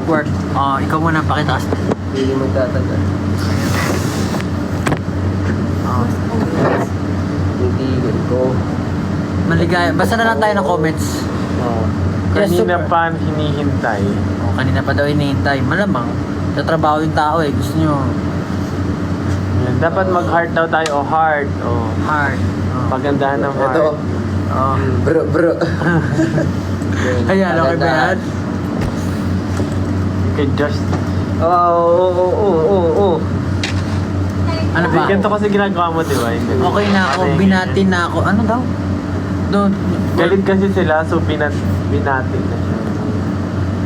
work. Ikaw muna pakitaas. Hindi magtatagal. Hindi ko. Maligaya. Basta na lang tayo ng comments. Kanina pa hinihintay. Kanina pa daw hinihintay. Malamang. Sa trabaho yung tao eh. Gusto nyo. Yan. Dapat mag-heart daw tayo o heart. O Heart. pagandahan ng heart. Ito. Bro. Ayan, okay ba yan? You can just... Oo. Ano ba? Ganito kasi ginagawa mo, di ba? Okay na ako. Binati na ako. Ano daw? Don't. Galit kasi sila, so binatin na siya.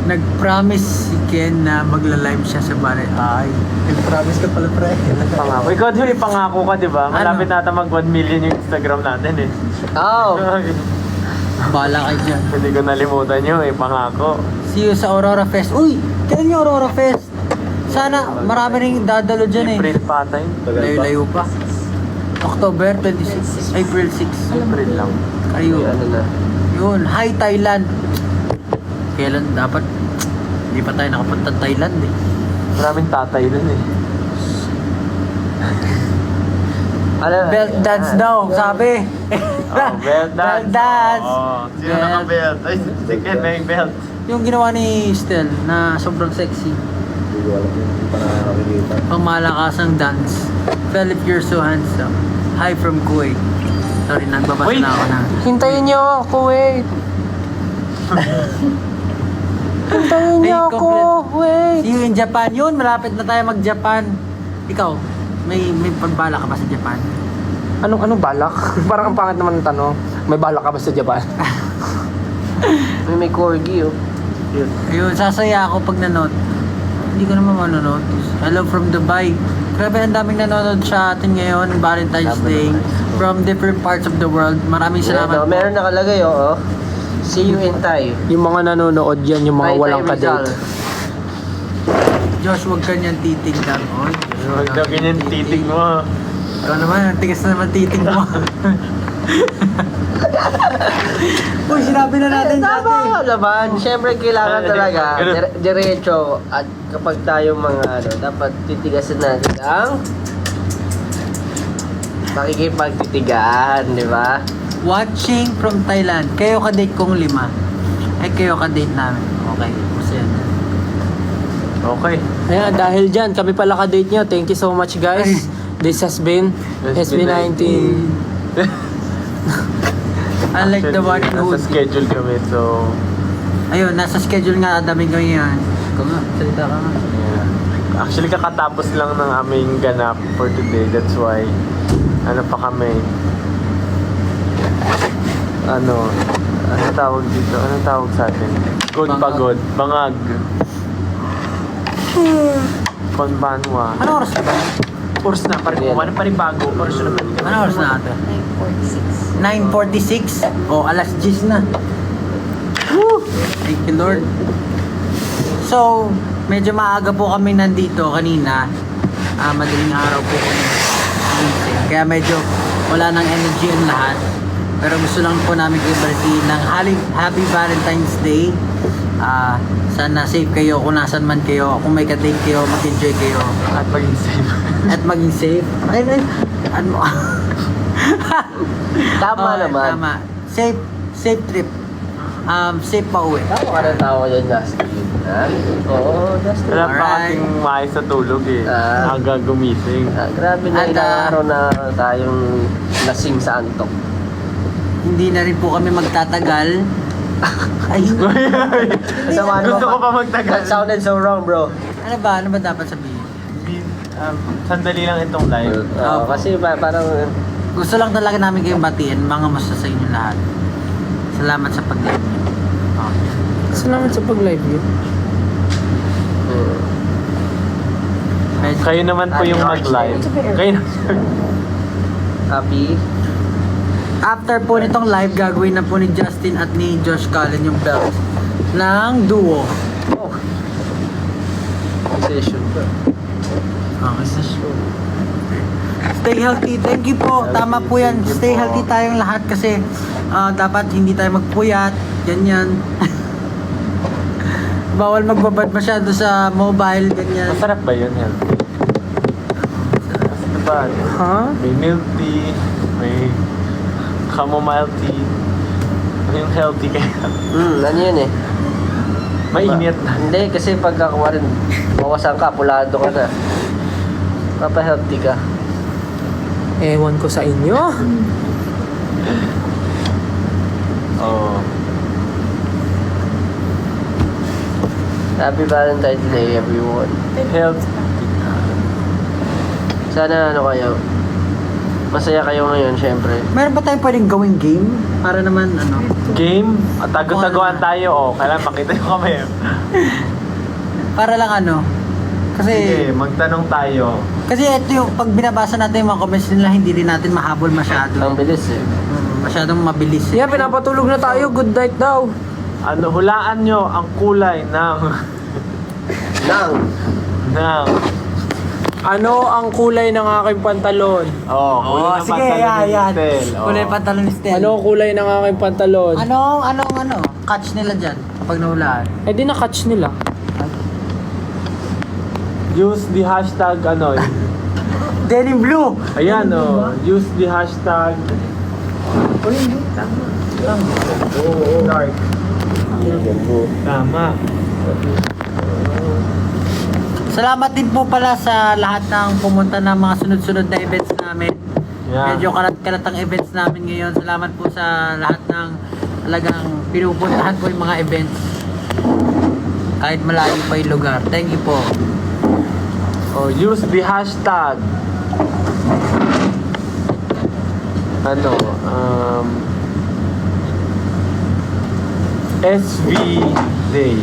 Nag-promise si Ken na magla-live siya sa bahay. Ay, nag-promise ka pala, pre. Pangako. Ikaw din, ipangako ka, di ba? Malapit nata mag 1 million yung Instagram natin eh. Oh. Bahala kayo dyan. Hindi ko nalimutan yun, pangako. See you sa Aurora Fest. Uy! Kailan yung Aurora Fest? Sana marami rin dadalo dyan eh. April pa tayo. Layo-layo pa. October 26. April 6. April lang. Ayun. Ano na? Yun. Hi, Thailand. Kailan dapat? Hindi pa tayo nakapunta Thailand eh. Maraming tatay dun eh. Belt dance daw, sabi. Belt dance. Belt dance. Sino naka-belt? Ay, si Ken may belt. Yung ginawa ni Stel na sobrang sexy. Hindi ko alam yun. Hindi pa nakakakita. Pangmalakasang dance. Philip, you're so handsome. Hi from Kuwait. Sorry, nagbabasa Wait. na ako na. Hintayin niyo ako, wait. Hintayin niyo Hey, ako, wait. See you in Japan. Yun, malapit na tayo mag-Japan. Ikaw, may pagbala ka ba sa Japan? Anong balak? Parang ang pangit naman ng tanong. May balak ka ba sa Japan? may corgi, oh. Ayun, sasaya ako pag nanood. Hindi ko naman manonood. Hello from Dubai. Grabe, ang daming nanonood sa atin ngayon, Valentine's Day. From different parts of the world. Maraming salamat po. Meron nakalagay, oh. See you in Thai. Yung mga nanonood yan, yung mga Thai, walang Thai Rizal. kadate. Josh, huwag ka niyan titignan. Oy, Huwag daw ganyan titig mo. Ikaw naman, ang tigas na naman titig mo. Uy, sinabi na natin dati. Tama naman. Siyempre, kailangan talaga diretso. At kapag tayo mga dapat titigasan natin ang pakikipagtitigaan, di ba? Watching from Thailand. Kayo ka-date kong 5. Ay, kayo ka-date namin. Okay, masaya na. Okay. Ayan, dahil dyan, kami pala ka-date nyo. Thank you so much, guys. This has been SB19. Unlike the one who... Nasa schedule kami, so... Ayun, nasa schedule nga, daming kami yan. Ikaw nga, salita ka nga. Yeah. Actually, kakatapos lang ng aming ganap for today. That's why, ano pa kami? Ano tawag dito? Ano tawag sa atin? Good Bangag. pagod. Bangag. Panbanwa. Ano oras na ba? Oras na, parang ano pa rin bago. Oras na naman. Ano oras na natin? 9:46. O, alas 10 na. Woo! Thank you, Lord. So, medyo maaga po kami nandito kanina. Madaling araw po kami. Kaya medyo wala nang energy ang lahat. Pero gusto lang po namin kayo balitiin ng Happy Valentine's Day. Sana safe kayo kung nasan man kayo. Kung may ka-date kayo, mag-enjoy kayo. At maging safe. At maging safe. Ay, ano? Tama Okay, naman. Tama. Safe trip. Safe pa uwi. Tama ka ng tawa dyan, Justin. Ha? Oo, Justin. Wala pa Alright. kasing maayos sa tulog eh. Aga gumising. Grabe na At, ilang araw na tayong lasing sa antok. Hindi na rin po kami magtatagal. Ay, Kasama Gusto ko pa magtagal. That sounded so wrong, bro. ano ba? Ano ba dapat sabihin? Sandali lang itong live. Oo, kasi parang Gusto lang talaga namin kayong batiin, mga musta sa inyo lahat. Salamat sa pag-live niyo. Okay. Salamat sa pag-live yun. Kayo naman po yung mag-live. Kayo happy. After po nitong live, gagawin na po ni Justin at ni Josh Cullen yung belt ng duo. Session ba? Okay, sa show. Stay healthy. Thank you po. Tama po yan. Stay healthy tayong lahat kasi dapat hindi tayo magpuyat. Ganyan. Bawal magbabad masyado sa mobile, ganyan. Masarap ba yun, healthy? Kasi diba, Ha? may milk tea, may chamomile tea. Ano yung healthy kaya? Ano yun eh? Mainit na. Hindi, kasi pagkakuha rin, bawasan ka, pulado ka na. Papa-healthy ka. Ewan ko sa inyo. Oo. Happy Valentine's Day, everyone. Health. Sana ano kayo, masaya kayo ngayon, syempre. Meron ba tayong pwedeng gawing game? Para naman, ano? Game? At tago-taguan tayo, oh. Kailan makita yung kami. Para lang ano? Kasi, Sige, magtanong tayo. kasi ito yung, pag binabasa natin yung mga comments nila, hindi rin natin mahabol masyado. Ang bilis eh. Masyadong mabilis. Yan, pinapatulog na tayo. Good night daw. Ano, hulaan nyo ang kulay ng... ng... Ano ang kulay ng aking pantalon? Oh, kulay ng pantalon ni Stel. Oh. Kulay pantalon ni Stel. Ano ang kulay ng aking pantalon? Ano? Catch nila dyan kapag nahulaan. Eh di na-catch nila. Use the hashtag, ano, Denim blue! ayan, oh. Use the hashtag... Dark. Tama. Salamat din po pala sa lahat ng pumunta ng mga sunod-sunod na events namin. Yeah. Medyo kalat-kalat ang events namin ngayon. Salamat po sa lahat ng talagang pinupuntahan po yung mga events. Kahit malayo pa yung lugar. Thank you po. Oh, use the hashtag. Ano, SV Day.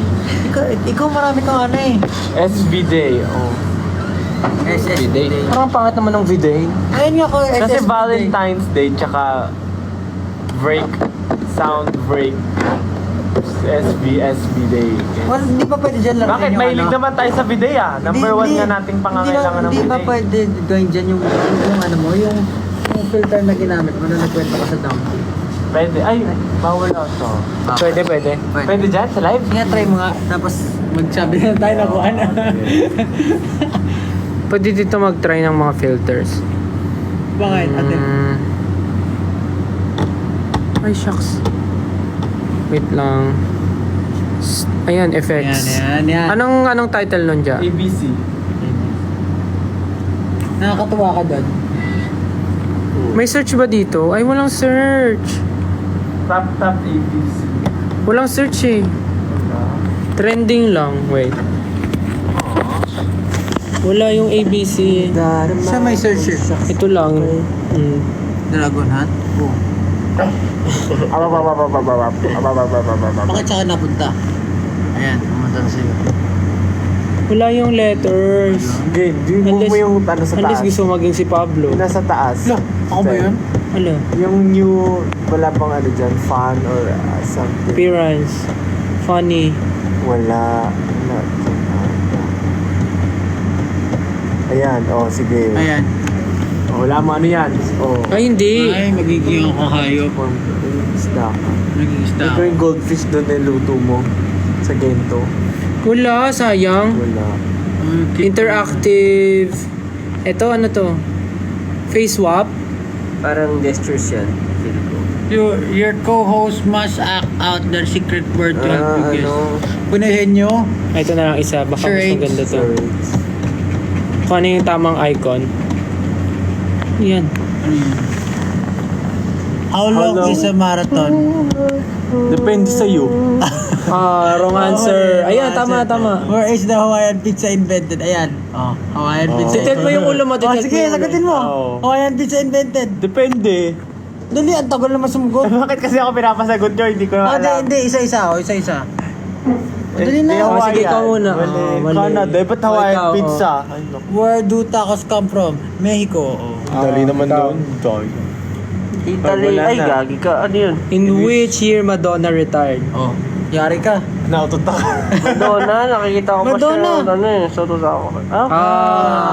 Ikaw marami kang ano eh. SV Day, oh. SSB Day. Parang pangit naman ng video. Ayun nga ko, Kasi SSB Day. Valentine's Day, tsaka break, sound break. SB Day. Well, hindi pa pwede dyan lang. Bakit? Mahilig naman tayo sa bidet ah. Number one nga nating pangangailangan ng Hindi pa bidet. pwede gawin dyan yung ano mo, yung filter na ginamit mo na nagkwento ka sa donkey. Pwede. Ay, bawal ito. Pwede. Pwede dyan sa live? Nga, try mo nga. Tapos magsabi na tayo na kung ano. Pwede dito mag-try ng mga filters. Bakit, ate? Ay, shucks. Wait lang. Ayan, effects. Yan. Anong title nun dyan? ABC. Nakakatuwa ka doon. May search ba dito? Ay, walang search. Tap ABC. Walang search eh. Trending lang. Wait. Wala yung ABC. Siya may search eh. Ito lang. Dragon Hunt? Oo. Bakit siya ka napunta? Ayan, pumunta na sa'yo. Wala yung letters. Game, mo yung ano sa Unless taas. gusto maging si Pablo. Nasa taas. Ako ba yun? Ano? Yung new, wala pang ano dyan, fun or something. Appearance. Funny. Wala. Ayan, oh, sige. Ayan. Oh, wala mo ano yan. Oh. Ay, hindi. Ay, magiging ako hayop. Isda. Naging isda Ito ako. yung goldfish doon na luto mo sa gento. Wala, sayang. Wala. Interactive. Ito, ano to? Face swap. Parang gestures yan. Feel ko. Your co-host must act out their secret word to help you guess. Punahin nyo. Ay, ito na lang isa. Baka Sure, mas maganda to. Sorry. Kung ano yung tamang icon. Yan. How long is a marathon? Depende sa iyo. Wrong answer. Ayan, tama. Where is the Hawaiian pizza invented? Ayan. Oh, Hawaiian pizza. Titit mo yung ulo mo. Oh, sige, sagutin mo. Oh. Hawaiian pizza invented. Depende. Dali, ang tagal naman sumugot. Bakit kasi ako pinapasagot nyo? Hindi ko na alam. Hindi, isa-isa. Isa-isa. Dali na. Oh, sige, ikaw muna. Mali. Canada. Ba't Oh, Hawaiian ikaw, pizza? Ay, naku. Where do tacos come from? Mexico. Dali naman doon. Italy. Wala Ay, na. gagi ka. Ano yun? In which year Madonna retired? Oh, yari ka. Nautot ako. Madonna. Nakikita ko pa Madonna. siya. Ano eh. Soto sa ako.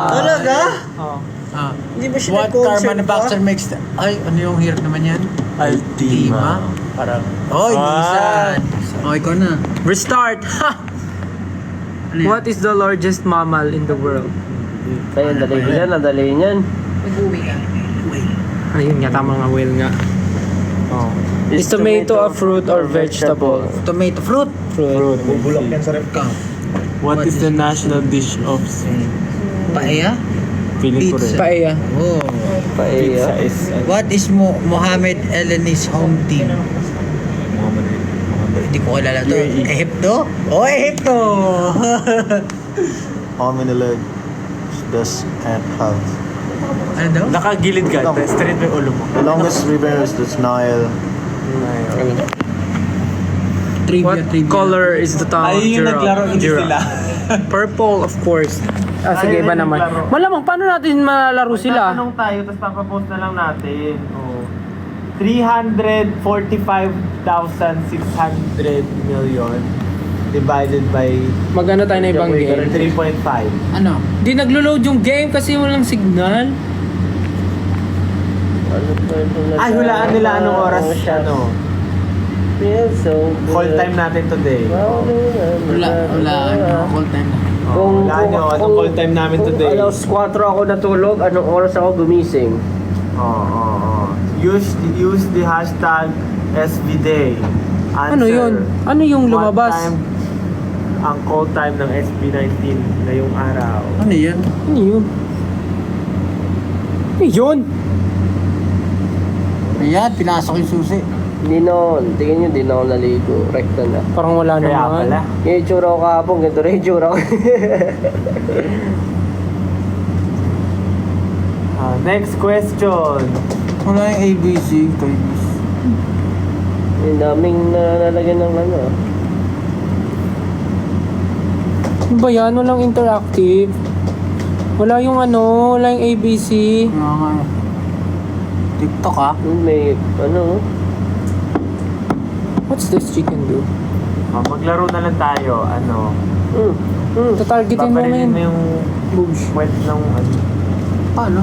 Talaga? Oh. Ah. Hindi ba siya What car manufacturer makes ay, ano yung hirap naman yan? Altima. Parang, oh, Nissan. Oh, ikaw na. Restart! Ha! What is the largest mammal in the world? Kaya dali niyan. Mag-uwi ka. Ayun nga, tama nga, whale nga. Oh. Is tomato a fruit or vegetable? Tomato fruit. Fruit. Bubulok yan sa ref ka. What is the national dish of Spain? Paella. Feeling ko rin. Pizza. Paella. Oh. Pizza Paella. is... What is Mohamed Eleni's home team? Hindi ko kilala to. Egypto? Oh, Egypto! How many legs does ant have? Ano daw? Nakagilid ka, straight yung ulo mo. The longest river is the Nile. What color is the tongue of giraffe? Purple, of course. Sige, iba naman. Malamang, paano natin malalaro sila? Tatanong tayo, tapos papapost na lang natin. Oh. 345,600 million divided by Magano tayo na ibang game? 3.5. Ano? Di naglo-load yung game kasi walang signal. Ay, hulaan nila anong oras, ano, call time natin today. Wala. Ano? Call time na. Oh, hulaan nyo, anong call time namin today? Kung alas 4 ako natulog, anong oras ako gumising? Use the hashtag SBDay. Ano yun? Ano yung lumabas? What time ang call time ng SB19 ngayong araw? Ano yan? Ano yun? Ano yun? Ayan, pinasok yung susi. Hindi noon. Tingin nyo, hindi na ako naligo. Rekta na. Parang wala Kaya naman. pala. Yung itsura ko kahapon, ganito rin yung itsura ko. Next question. Wala yung ABC. Kaibis. Yung daming nalalagyan ng ano. Ano ba yan? Walang interactive. Wala yung ano, wala yung ABC. Ano nga. TikTok ah. Yung may, ano, What's this chicken do? Maglaro na lang tayo. Ano? Tatargetin mo na Paparilin yun. mo yung point ng ano. Paano?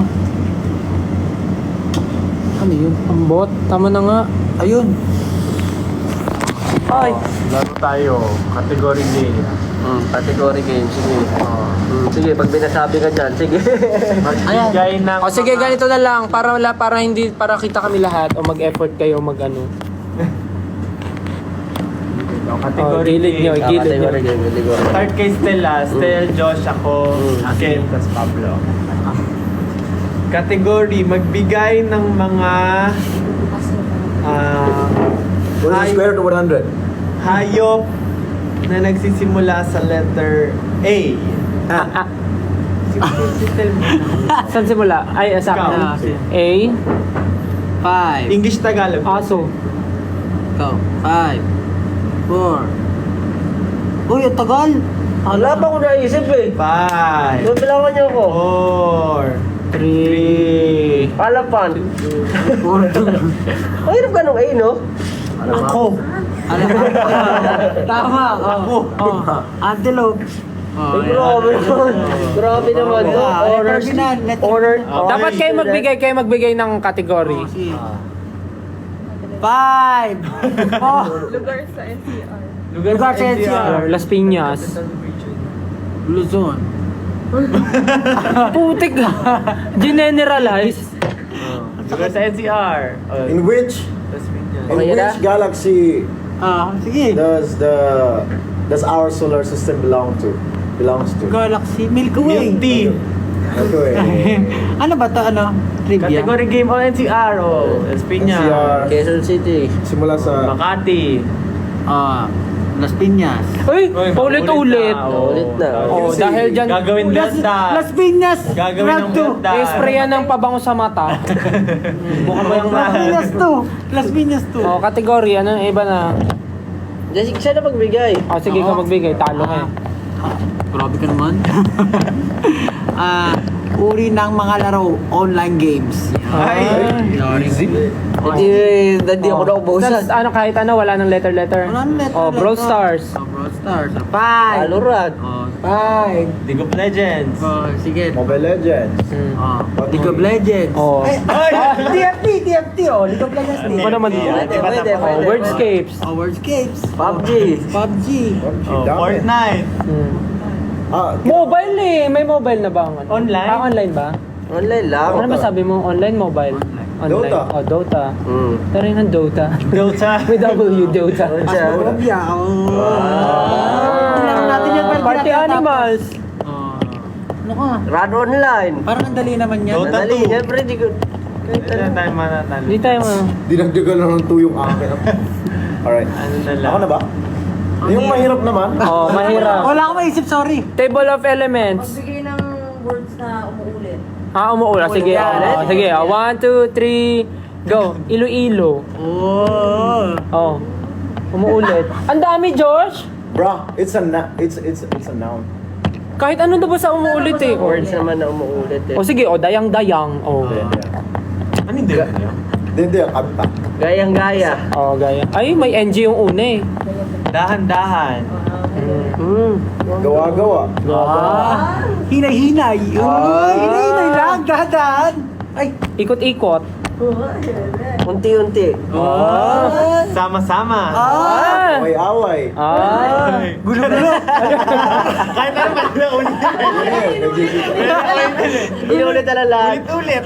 Ano yun? Ang bot. Tama na nga. Ayun. Ay! Laro tayo. Category game. category game. Sige. Sige, pag binasabi ka dyan, sige. Magbigay ng... O sige, ganito na lang. Para hindi para kita kami lahat o mag-effort kayo mag-ano. Category gilid nyo, game. gilid nyo. Category game, category. Start kay Stella. Stel, Josh, ako, Ken, tas Pablo. Category, magbigay ng mga... What is square root of 100? hayop na nagsisimula sa letter A. Si Stel muna. Saan simula? Ay, sa Ikaw. A. 5. English Tagalog. Aso. Ikaw. 5. 4. Uy, ang tagal. Wala pa ako naisip eh. 5. Bilangan niyo ako. 4. 3. Palapan. Mahirap ka nung A, no? Ako. Alam mo? Tama. Oh. Antelope. Oh, Ay, grabe naman. Grabe naman. No? Honors. Honor. Dapat kayo magbigay ng category. 5. Oh. Lugar sa NCR. Lugar sa NCR. Las Piñas. Luzon. Putik ka. Generalize. Lugar sa NCR. In which Okay na? galaxy Sige. does our solar system belongs to? Galaxy. Milky Way. Milk tea. Okay. Ano ba to? Ano? Trivia? Category game o NCR o Espinya. NCR. Quezon City. Simula sa Makati. Las Piñas. Uy, paulit-ulit. Ulit na. Oh, dahil dyan, Gagawin ganda. Las Piñas. Gagawin ng ganda. i-sprayan ng pabango sa mata. Mukha mo yung Las Piñas to. Las Piñas to. Oh, category, ano iba na. Jessica, siya na magbigay. Oh, sige ka magbigay, talo ka. Grabe ka naman. Uri ng mga laro, online games. Ay. Hindi ako naubusan. Tapos ano, kahit ano, wala ng letter. Wala nang letter, Oh, Brawl letter. Stars. Brawl Stars. 5. Valorant. 5. League of Legends. Sige. Mobile Legends. League of Legends. Oh. TFT. League of Legends. Ano ba naman yun? Pwede. Oh, Wordscapes. Wordscapes. PUBG. PUBG. Oh, Fortnite. Mobile eh. May mobile na ba? Online? Online ba? Online lang. Ano ba sabi mo? Online, mobile? Online. Dota. Oh, Dota. Hmm. Tari ng Dota. Dota. May W, Dota. Phobia. Tingnan natin yan. pero Party tinatapos. Animals. Ano ka? Run online. Parang ang dali naman yan. Dota. Madali. Siyempre, di ko... Hindi na tayo manatalo. Hindi tayo Dinagdagan lang ng 2 yung akin. Alright. Ano na lang. Ako na ba? Yung mahirap naman. Oh, mahirap. Wala akong maisip, sorry. Table of elements. Magbigay ng words na umuulit. Umuula. Sige. Sige. 1, 2, 3, go. Iloilo. Oh. Umuulit. Ang dami, Josh. Bruh, it's a noun. Kahit ano na ba sa umuulit eh. Words naman na umuulit eh. O sige, dayang-dayang. Oh. Ano hindi? Hindi, kanta. Gayang-gaya. Oh, gaya. Ay, may NG yung una eh. Dahan-dahan. Gawa-gawa. Hinay-hinay. Hinay-hinay lang. Dahan. Ay. Ikot-ikot. Unti-unti. Sama-sama. Ah! Away-away. Ah! Gulo-gulo. Kahit ano ba na ulit? Inulit na lang lahat. Ulit-ulit.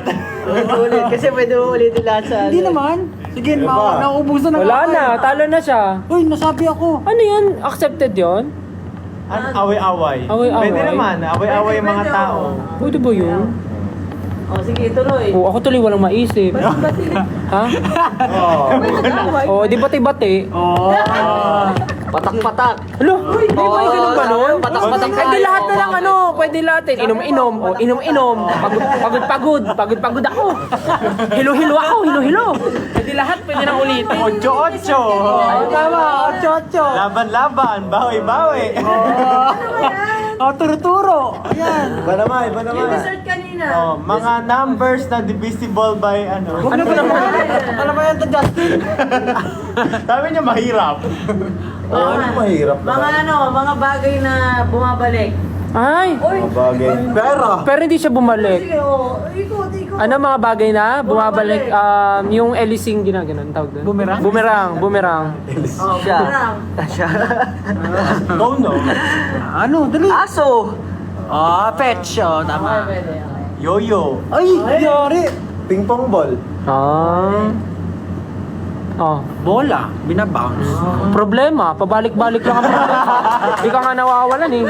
Ulit. Kasi pwede mo ulitin lahat sa... Hindi naman. Sige, Diba? nauubusan na Wala ako na, eh. talo na siya. Uy, nasabi ako. Ano yun? Accepted yun? Ano? Away-away. Away-away. Pwede naman. Away-away yung mga tao. Pwede ba yun? O, sige, tuloy. Oo, ako tuloy walang maisip. Ha? Oo, di bati-bati. Patak-patak. Alo, di ba yung ganun ba nun? Patak-patak Pwede tayo. lahat na lang ano, pwede lahat eh. Inom-inom, o inom-inom. Pagod-pagod ako. Hilo-hilo ako, hilo-hilo. Pwede lahat, pwede nang ulitin. 8-8. Tama, 8-8. Laban-laban. Bawi-bawi. Turo-turo. Ayan. Iba naman, iba naman. Yung dessert kanina. Oh, mga numbers na divisible by ano. Ano ba naman? Ano ba yan to, Justin? Sabi niya mahirap. Ano mahirap Mga naman? mga bagay na bumabalik. Ay, Mga bagay. Pera. pero hindi siya bumalik. Sige, o. Ikot. Ano mga bagay na bumabalik, yung elising ginaganon, tawag doon? Bumerang? Bumerang. Oh, Siya. parang. Oh no. Ano? Dali. Aso. Fetch. Tama. Pwede. Yo-yo. Ay, yari. Ping pong ball. Bola. Binabounce. Problema, pabalik-balik lang ang problema. Hindi ka nga nawawalan eh.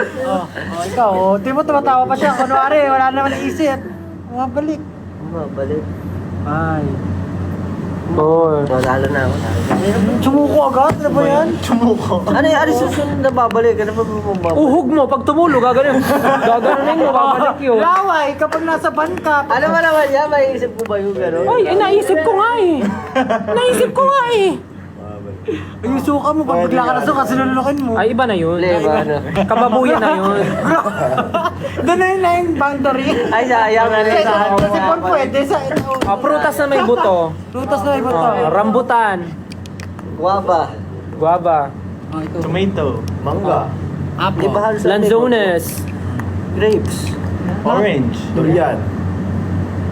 Ikaw, di mo tumatawa pa siya. Kunwari, wala naman naisip. Bumabalik. Balik. Ay. Wala na ako. Sumuko agad? Ano ba yan? Ano yung susunod na babalik? Ano ba babalik? Uhog mo, pag tumulo, gaganon. Gaganon mo, babalik yun. Laway, kapag nasa ban ka. Ano ba naman yan? May isip ko ba yung gano'n? Ay, naisip ko nga eh. Naisip ko nga eh. Ay, yung suka mo, pag bigla ka na suka, sinulukin mo. Ay, iba na yun. Leba, ano? Kababuyan na yun. Doon na yun na yung boundary. Ay, sayang na rin sa akin. Kasi kung pwede sa... Prutas na may buto. Lutas na iba to. Rambutan. Guwaba. Guava. Tomato. Mangga. Di ba halos Lanzones. grapes? Orange. Durian.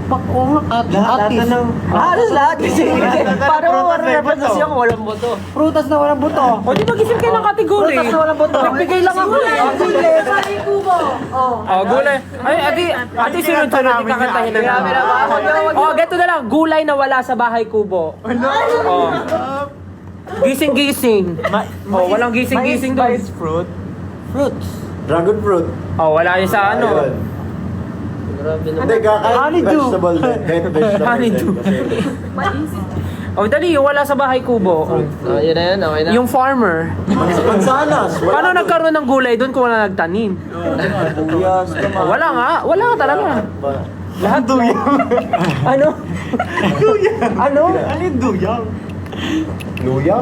Oo nga, Lahat atis. na ng... Halos lahat kasi. Paano mo Prutas na represent buto. siya kung walang boto? Prutas na walang buto. O di mag-isip kayo ng kategory. Prutas na walang buto. Nagbigay lang ako eh. Sabi kubo. Oh. Oh, gulay. Ay, ati sunod-sunod yung kakantahin na Grabe na namin. Oh, geto na lang. Gulay na wala sa bahay kubo. Oh. Gising-gising. Oh, walang gising-gising doon. Mais fruit. Fruits. Dragon fruit. Oh, wala yun sa ano. Ayun. Grabe na. Hindi, kahit Honeydew. vegetable din. Kahit vegetable Honeydew. din. Kasi- Oh, dali, yung wala sa bahay kubo. Oh. Yun na yun, okay na. Yung farmer. Mansanas. Paano nagkaroon ng gulay doon kung wala nagtanim? Buyas. Oh, wala nga. Wala nga talaga. Lahat duyang. Ano? Ano? Ano yung duyang? Luya?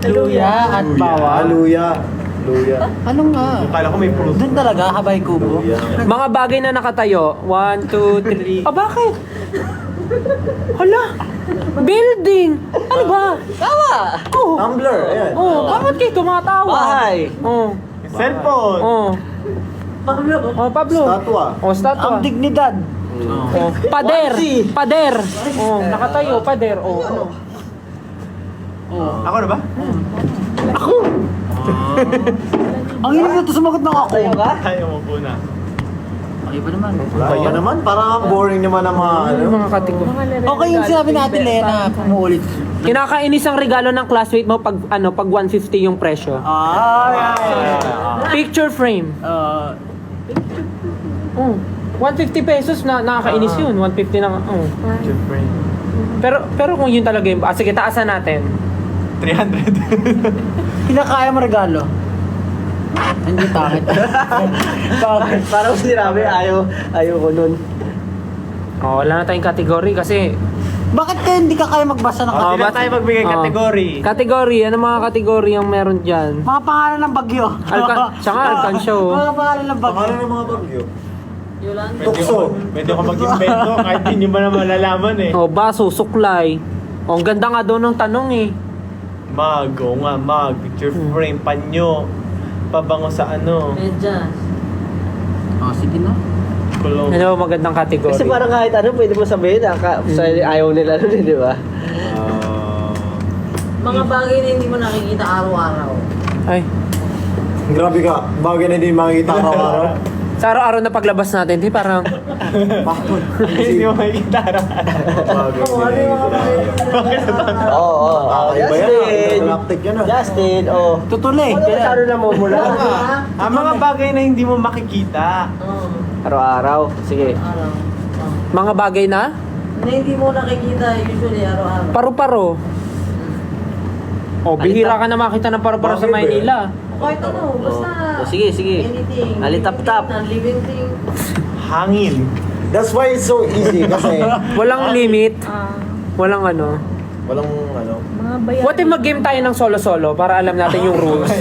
Luya at bawal. Luya. Luya. Ano nga? Kala ko may fruit. Doon talaga, habay kubo. Luya. Mga bagay na nakatayo. 1, 2, 3. Ah, bakit? Hala! Building! Ano ba? Tawa! Oh, Tumbler. Ayan. oh, bakit kayo tumatawa? Bahay! Oh, Cellphone. oh. Pablo. Oh, Pablo. Statwa. Oh, statwa. Ang dignidad. Oh, pader. Pader. Oh, nakatayo, pader. Oh, ano? Ako na ba? Ako. Ang hirap na ito sumagot ng ako. Tayo ka? Tayo mo po na. Okay ba naman? Kaya naman, parang boring naman ang mga ano. Mga kategory. Okay yung sinabi natin, Lena, pumuulit. Kinakainis ang regalo ng classmate mo pag 150 yung presyo. Picture frame. Oh, 150 pesos na nakakainis yun. 150 na. Oh. Siyempre. Pero kung yun talaga yung sige, taasan natin. 300. Kinakaya mo regalo. Hindi pangit. Bakit? Parang sinabi, ayaw ko nun. Oh, wala na tayong kategory kasi Bakit kaya hindi ka kaya magbasa ng Oh, Hindi na tayo magbigay kategory. Kategory, ano mga kategory ang meron dyan? mga pangalan ng bagyo? Siya nga, alkansya, oh. Mga pangalan ng bagyo. Pangalan ng mga bagyo. Yolanda. Tukso. Pwede ko mag-invento kahit hindi mo na malalaman eh. Oh, baso, suklay. Oh, ang ganda nga daw ng tanong eh. Mag, oo nga, mag. Picture frame, panyo. Pabango sa ano. Medyas. Oh, sige na. Kulong. Ano ba magandang kategory? Kasi parang kahit ano, pwede mo sabihin, ayaw nila nun, di ba? Mga bagay na hindi mo nakikita araw-araw. Ay, Grabe ka. Bagay na hindi makikita araw-araw. sa araw-araw na paglabas natin, di parang Bakit? Hindi mo makikita Bagay Oo, ano yung mga bagay na Oo, Iba yan. Justin! Galactic yan ah. Justin, oh. Tutuli. Ano masyado na mumula? Ang mga bagay na hindi mo makikita. Oo, Araw-araw. Sige. araw. mga bagay na Na hindi mo nakikita usually araw-araw. paru-paro. Oh, bihira ka na makita ng paru-paro sa Bakit ba? Maynila. Kahit ano, basta Sige, sige. anything. Alitap-tap. Living thing. Hangin. That's why it's so easy kasi Walang limit, walang ano. walang ano. Mga bayan. What if mag-game tayo ng solo-solo para alam natin yung rules?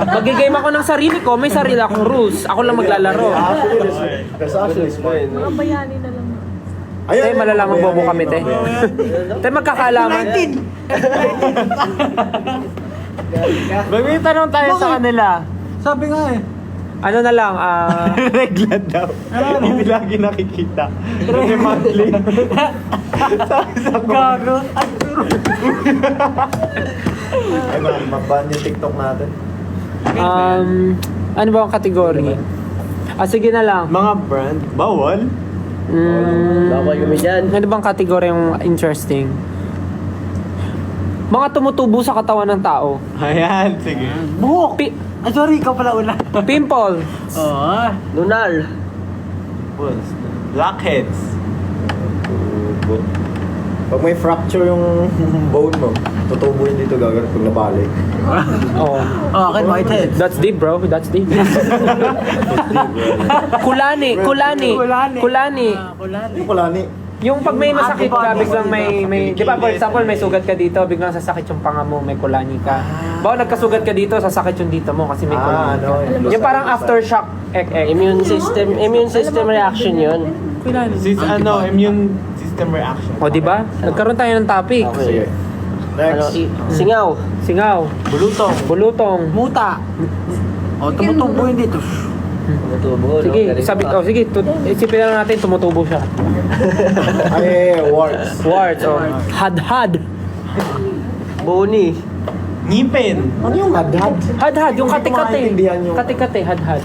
Mag-game ako ng sarili ko, may sarili akong rules. Ako lang maglalaro. Actually, there's actually smart. Mga bayani na lang. Te, malalaman bobo kami, te. Te, magkakaalaman. May tanong tayo sa kanila. Sabi nga eh. Ano na lang, Regla daw. Hindi lagi nakikita. Kasi monthly. Sabi sa Gago. Ay, maban yung TikTok natin. ano ba ang kategory? Sige na lang. mga brand. Bawal. Bawal kami dyan. Ano bang kategory yung interesting? Mga tumutubo sa katawan ng tao. Ayan, sige. Buhok. Ay, sorry, ikaw pala una. Pimple. Oo. Lunal. Blackheads. Pag may fracture yung bone mo, tutubo yun dito gagawin pag nabalik. Oh. Okay, whitehead. That's deep, bro. That's deep. Kulani. Kulani. Yung kulani. Yung pag may masakit ka, Antibodies. biglang may di ba for example, may sugat ka dito, biglang sasakit yung panga mo, may kulani ka. Bawa nagkasugat ka dito, sasakit yung dito mo kasi may kulani ka. Yung parang aftershock Immune system reaction yun. Kulani. Immune system reaction. O, di ba? Nagkaroon tayo ng topic. Sige. Ano, Next. singaw. Singaw. Bulutong. Bulutong. Muta. O, tumutubo yun dito. Tumutubo, Sige, no? sabi ko, sige, isipin lang natin tumutubo siya. Ay, warts. Warts or hadhad. Boni. Ngipin. Ano yung hadhad? Hadhad, yung kate-kate. maintindihan yung- Kate-kate, hadhad.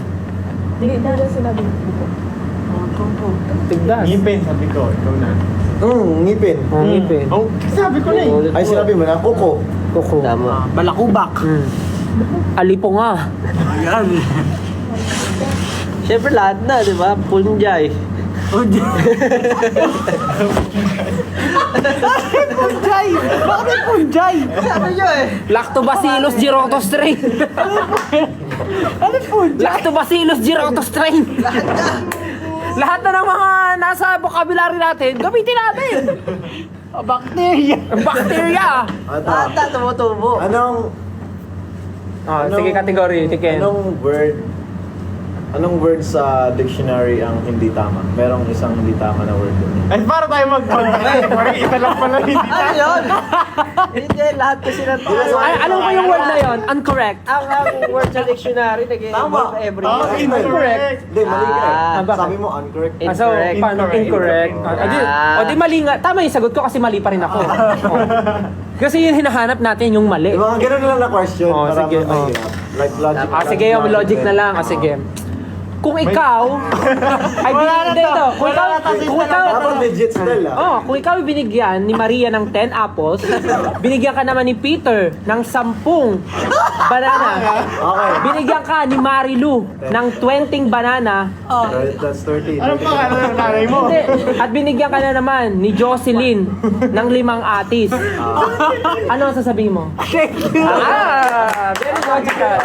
Tigdas. Ngipin, sabi ko. Ikaw na. Ngipin. Oh, ngipin. Oh, sabi ko na eh. Ay, sinabi mo na, kuko. Kuko. Tama. Balakubak. Alipo nga. Ayan. Siyempre lahat na, di ba? Punjay. Punjay! Bakit may punjay? Sabi nyo eh. Lactobacillus girotostrain. Ano punjay? Lactobacillus girotostrain. Lahat na ng mga nasa vocabulary natin, gamitin natin. Bacteria. Ang bacteria. Ata, tumutubo. Anong Sige, category, tiken. Anong word sa dictionary ang hindi tama? Merong isang hindi tama na word doon. Ay, para tayo mag-contact. Parang isa lang pala hindi Ano tayo. yun? Hindi, lahat kasi na Ay, alam ko yung word na yon, incorrect. Ang word sa dictionary, nag-involve every Oh, incorrect. Hindi, mali ka. Ah, bakit? Sabi mo incorrect. So, Incorrect. paano? Incorrect. Ah. O di mali nga. Tama yung sagot ko kasi mali pa rin ako. Oh. Kasi yung hinahanap natin yung mali. Yung mga ganun lang na question. Oh, para sige, oh. mahirap. Like logic. Sige, yung logic na lang. Sige. Kung ikaw ay binigyan ito, Dapat legit style kung ikaw ay binigyan ni Maria ng 10 apples, binigyan ka naman ni Peter ng 10 banana. Okay. Binigyan ka ni Marilu ng 20 banana. That's 30. Anong pangalan ng nanay mo? Hindi. At binigyan ka na naman ni Jocelyn ng 5 atis. Ano ang sasabihin mo? Thank you! Very logical.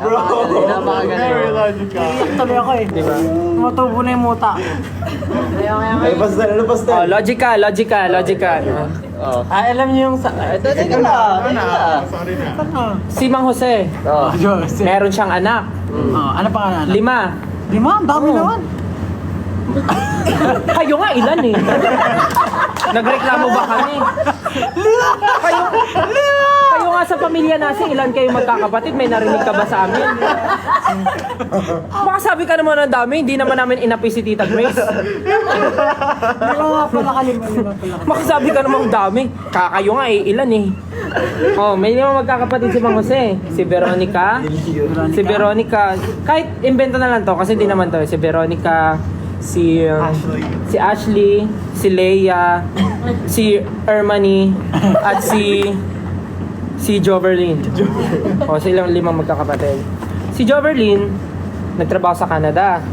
Very logical. Tuloy ako eh. Diba? Matubo na yung muta. Ay, pastel. Ano pastel? Logical. Alam niyo yung sa... Ito, teka lang. Sorry na. Si Mang Jose, Oh. meron siyang anak. Ano pa ka na? 5. 5? Ang dami naman. Kayo nga, ilan eh? Nagreklamo ba kami? Kayo nga sa pamilya natin, ilan kayo magkakapatid? May narinig ka ba sa amin? Baka sabi ka naman ng dami, hindi naman namin inapi si Tita Grace. Lima nga pala kalima. Baka sabi ka naman dami. Kakayo nga eh, ilan eh. May 5 magkakapatid si Mang Jose. Si Veronica. Kahit invento na lang to, kasi hindi naman to. Si Veronica, si Ashley, si Leia, si Ermani, at si Joverlyn. Silang 5 magkakapatid. Si Joverlyn, nagtrabaho sa Canada.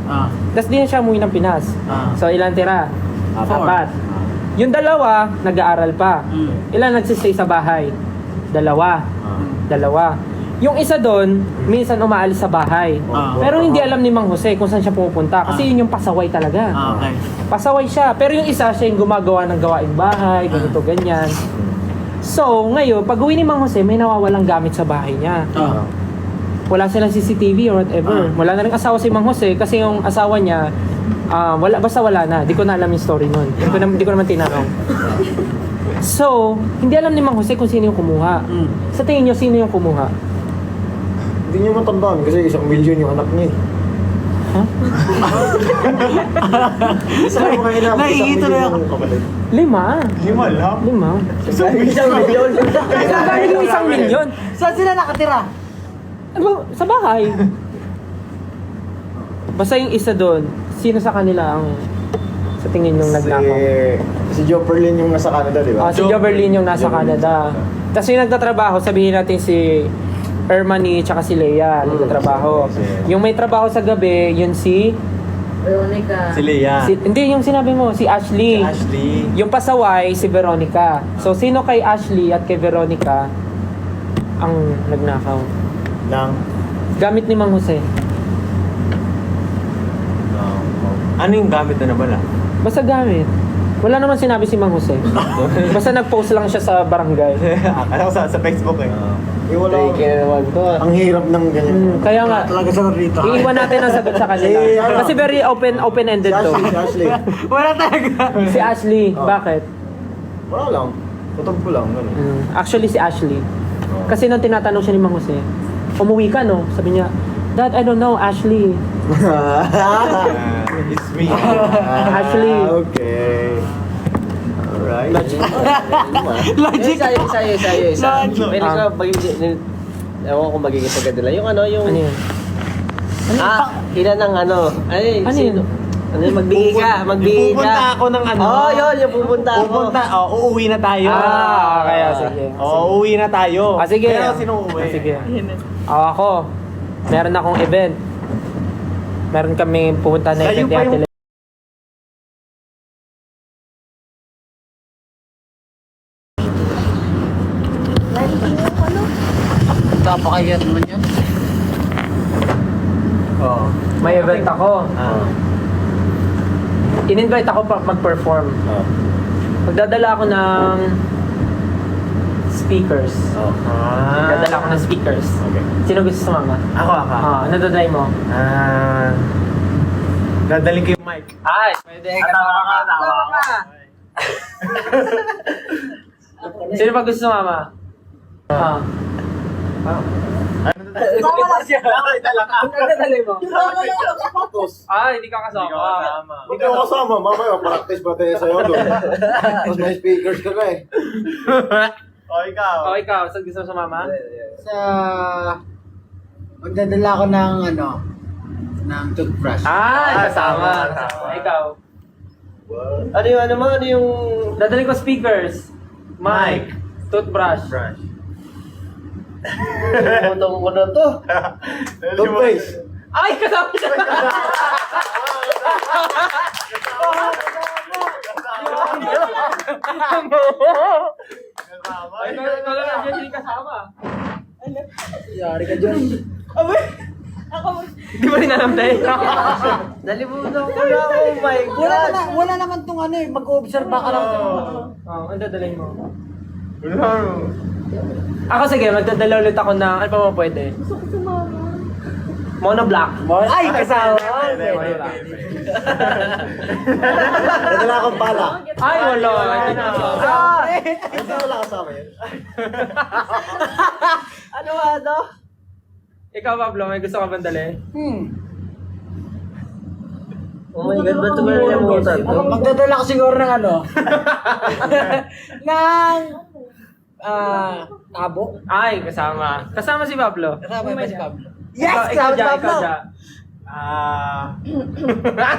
Tapos di na siya umuwi ng Pinas. So ilan tira? 4. Yung 2, nag-aaral pa. Ilan nagsistay sa bahay? 2. Yung isa doon, minsan umaalis sa bahay. Pero hindi alam ni Mang Jose kung saan siya pupunta. Kasi yun yung pasaway talaga. Okay. Pasaway siya. Pero yung isa, siya yung gumagawa ng gawaing bahay, ganito, ganyan. So, ngayon, pag uwi ni Mang Jose, may nawawalang gamit sa bahay niya. Wala silang CCTV or whatever. Wala na rin asawa si Mang Jose kasi yung asawa niya, basta wala na. Di ko na alam yung story nun. Di ko naman tinanong. So, hindi alam ni Mang Jose kung sino yung kumuha. Sa tingin niyo, sino yung kumuha? Hindi niyo matandaan kasi 1 million yung anak niya. Isa mo kayo na 1 million yung kapatid. 5. Lima lang. 5. Isang milyon. Dahil yung 1 milyon. Saan sila nakatira? Sa bahay. Basta yung isa doon, sino sa kanila ang sa tingin yung nagnakaw? Si Joperlin yung nasa Canada, di ba? Si Joverlyn yung nasa Canada. Tapos yung nagtatrabaho, sabihin natin si Ermani tsaka si Leia nagtatrabaho. Yung may trabaho sa gabi, yun si Veronica. Si Leia. hindi, yung sinabi mo, si Ashley. Ashley. Yung pasaway, si Veronica. So, sino kay Ashley at kay Veronica ang nagnakaw? Nang Gamit ni Mang Jose. Ano yung gamit na nabala? Basta gamit. Wala naman sinabi si Mang Jose. Basta nag-post lang siya sa barangay. Akala ko sa Facebook eh. wala. Take na naman to. Ang hirap ng ganyan. Kaya nga, Talaga sa rito. iiwan natin ang sagot sa kanila. Kasi very open-ended to. Si Ashley. Wala talaga. Si Ashley, bakit? Wala lang. Tutok ko lang. Ganun. Actually, si Ashley. Kasi nung tinatanong siya ni Mang Jose, umuwi ka, no? Sabi niya, Dad, I don't know, Ashley. It's me. Ashley. Okay. Alright. Logic. Isa. Pwede ko magiging... Ewan ko magiging sagad nila. Yung ano, yung... Ano yun? Ilan ng ano. Ay, Ano sino? yun? Ano yun? Magbigay ka. Pupunta ako ng ano. Yun. Yung pupunta ako. Uuwi na tayo. Kaya sige. Uuwi na tayo. Sige. Pero sino uuwi? Sige. Ako. Meron akong event. Meron kami pupunta na Kayo event ni pa Ate yung- Napakayat naman yan. Oo. May event ako. In-invite ako mag-perform. Magdadala ako ng speakers. Magdadala ako ng speakers. Okay. Sino gusto sumama? Ako. Ano dadalhin mo? Dadaling ko yung mic. Ay! Pwede ka. Tawa ka. Sino pa gusto sumama? Ano dadalhin mo? Hindi ka kasama. Hindi ko kasama. Mamaya, practice pa tayo sa'yo doon. Tapos may speakers ka na eh. O, ikaw. O, ikaw, saan gusto mo sumama? Sa... Magdadala ko ng ng toothbrush. Kasama. Ikaw. Ano yung Dadalhin ko speakers, mic, toothbrush. butong ko na to? Toothpaste. Ay, kasama siya! Ay, ikaw lang nandiyan, hindi kasama. Yari ka dyan. Di ba rin alam tayo? Nalimutan ko na. Oh my God. Wala naman tong mag-observe ka lang. Ang dadalhin mo. Ako sige, magdadala ulit ako ng, ano pa mo pwede? Gusto ko sumama. Mono black. Ay, kasama. Nadala akong bala. Ay, wala. Hindi na ako. Hindi wala kasama yun. Ano? Ikaw, Pablo, may gusto ka bang dali? Oh my God, ba't ito mo nalimutan to? Magdadala ko siguro ng ng tabo. Ay, kasama. Kasama si Pablo. Kasama ba si Pablo? Ikaw, ikaw dyan, ikaw dyan.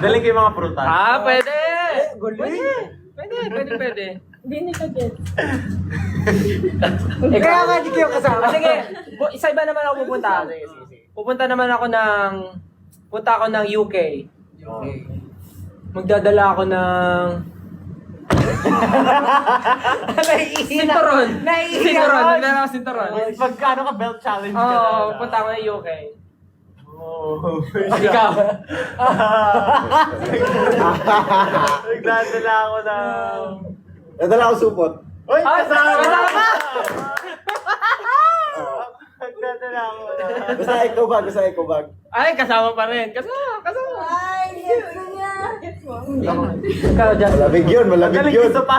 Daling ko yung mga prutas. Pwede! Guli. Pwede. Hindi ni ka-get. Kaya nga di kayo kasama. Sige, isa iba naman ako pupunta. Punta ako ng UK. Magdadala ako ng Sinturon. Sinturon. Magdadala ako sinturon. Magkano ka belt challenge ka Oo, na? punta ako ng UK. Oh. Ikaw. Nagdadala ako ng... Nadala akong supot. Uy, Ay, kasama! Nagdadala ako ng... Basta eco bag. Ay, kasama pa rin. Kasama. Ay, gets ko niya. Gets mo? Ikaw dyan. Malamig yun. Galing gusto pa.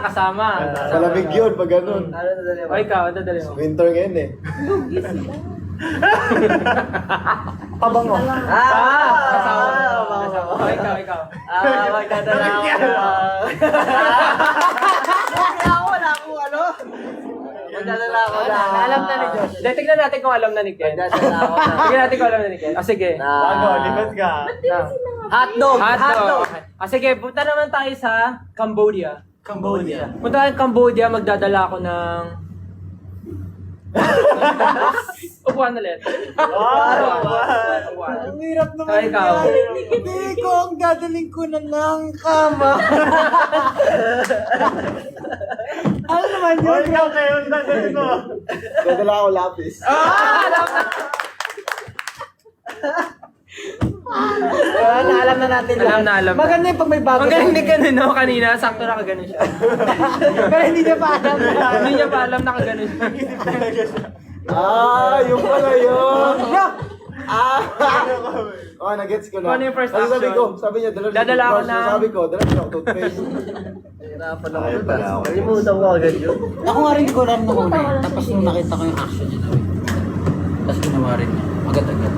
Kasama. Malamig yun pag ganun. Ano nadali mo? O ikaw, ang dadali mo. Winter ngayon eh. Pabango. Kasama. O ikaw. Magdadala ako ng... Magdadala ako ng... Alam na ni Josh. Tignan natin kung alam na ni Ken. Magdadala ako ng... Tignan natin kung alam na ni Ken. Sige. Bago, lipat ka. Hotdog! Hotdog. Sige, punta naman tayo sa Cambodia. Punta tayo sa Cambodia, magdadala ako ng... Upuan ulit. Ang hirap naman Ikaw. Hindi ko ang dadaling ko na ng kama. Ano naman O, yun? ikaw kayo, dadalhin ko. Nadala ako lapis. Alam na natin Alam na. Maganda yung pag may bago. Ang galing ni Ken, no? Kanina, sakto nakaganon siya. Pero hindi niya pa alam. Hindi niya pa alam nakaganon siya. Yung pala yun. No! Nagets ko na. Ano yung first Ano sabi action? ko? Sabi niya, Dadala ako ng- Sabi ko, dala niya ako toothpaste. Hirapan ako. Nalimutan ko agad yun. Ako nga rin ko alam nung una. Tapos nung nakita ko yung action niya. Tapos ginawa rin niya. Agad-agad.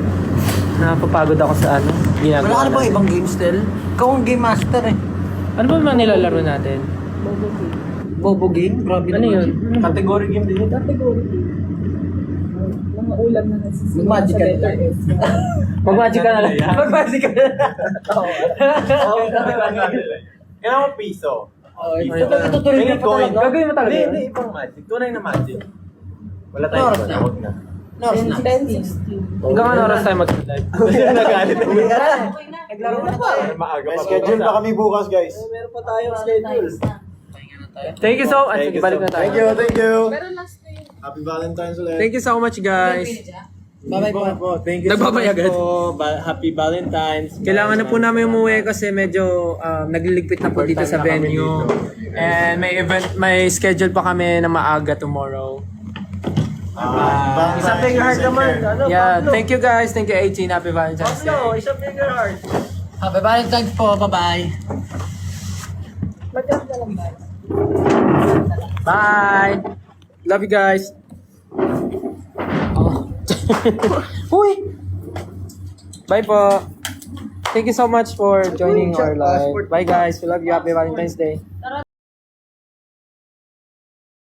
Napapagod ako sa ano. Wala ka na bang ibang game still? Ikaw ang game master eh. Ano ba mga nilalaro natin? Bobo game? Grabe Ano yun? Category game din yun. Mga ulam na nasisira. Mag-magic ka na. Mag-magic ka na lang. Mag-magic ka na lang. Kailangan mo piso. Itutuloy Tingin ka pa coin. talaga. Gagawin mo talaga. Hindi, ibang magic. Tunay na magic. Wala tayong Oras iba na, na. huwag na. No, it's not. 10-16. Hanggang ano oras tayo mag-live? Nagalit. Naglaro na tayo. Maaga May pa. schedule pa kami bukas, guys. Meron pa tayong schedule. Thank you so much. Thank you Balik so na tayo. Thank you. Pero last na yun. Happy Valentine's ulit. Thank you so much, guys. Bye-bye po. Thank you Nagbabay agad. Happy Valentine's. Kailangan na po namin umuwi kasi medyo nagliligpit na po dito sa venue. And may schedule pa kami na maaga tomorrow. Isang finger heart naman. Ano, Yeah, Pablo? thank you guys. Thank you 18. Happy Valentine's Day. Pablo, isang finger heart. Happy Valentine's po. Bye-bye. Mag-drop na lang ba? Bye. Love you guys. Uy. Bye po. Thank you so much for joining our live. Bye guys. We love you. Happy Valentine's Day.